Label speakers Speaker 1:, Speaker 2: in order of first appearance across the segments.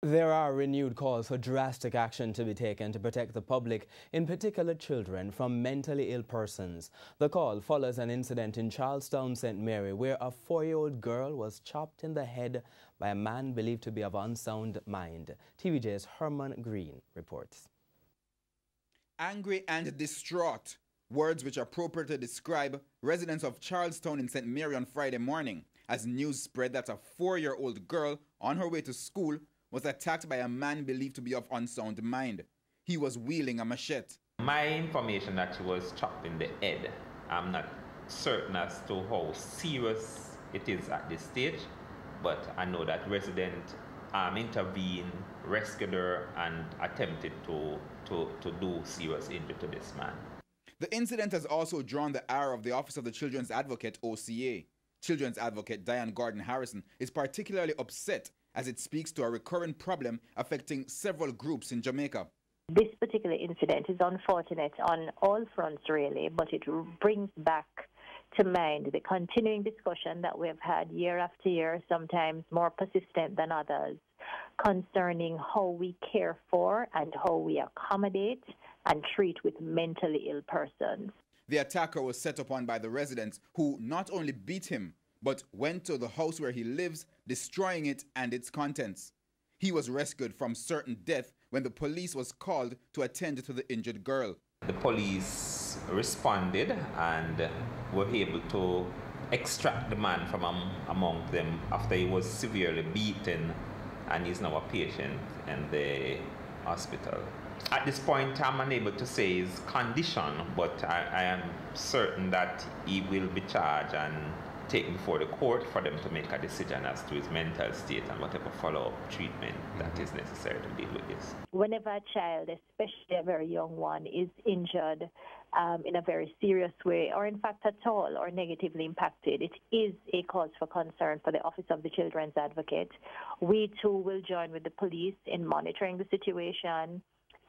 Speaker 1: There are renewed calls for drastic action to be taken to protect the public, in particular children, from mentally ill persons. The call follows an incident in Charlestown, St. Mary, where a 4-year-old girl was chopped in the head by a man believed to be of unsound mind. TVJ's Herman Green reports.
Speaker 2: Angry and distraught, words which are appropriate to describe residents of Charlestown in St. Mary on Friday morning, as news spread that a 4-year-old girl on her way to school was attacked by a man believed to be of unsound mind. He was wielding a machete.
Speaker 3: My information that she was chopped in the head. I'm not certain as to how serious it is at this stage, but I know that resident intervened, rescued her, and attempted to do serious injury to this man.
Speaker 2: The incident has also drawn the ire of the Office of the Children's Advocate, OCA. Children's Advocate Diane Gordon Harrison is particularly upset as it speaks to a recurrent problem affecting several groups in Jamaica.
Speaker 4: This particular incident is unfortunate on all fronts, really, but it brings back to mind the continuing discussion that we have had year after year, sometimes more persistent than others, concerning how we care for and how we accommodate and treat with mentally ill persons.
Speaker 2: The attacker was set upon by the residents, who not only beat him, but went to the house where he lives, destroying it and its contents. He was rescued from certain death when the police was called to attend to the injured girl.
Speaker 3: The police responded and were able to extract the man from among them after he was severely beaten, and he's now a patient in the hospital. At this point, I'm unable to say his condition, but I am certain that he will be charged and taken before the court for them to make a decision as to his mental state and whatever follow-up treatment that is necessary to deal with this.
Speaker 4: Whenever a child, especially a very young one, is injured in a very serious way, or in fact at all, or negatively impacted, it is a cause for concern for the Office of the Children's Advocate. We too will join with the police in monitoring the situation,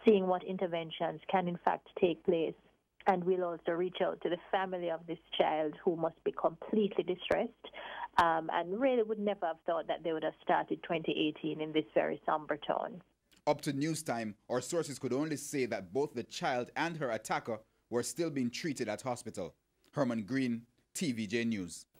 Speaker 4: seeing what interventions can in fact take place. And we'll also reach out to the family of this child, who must be completely distressed and really would never have thought that they would have started 2018 in this very somber tone.
Speaker 2: Up to news time, our sources could only say that both the child and her attacker were still being treated at hospital. Herman Green, TVJ News.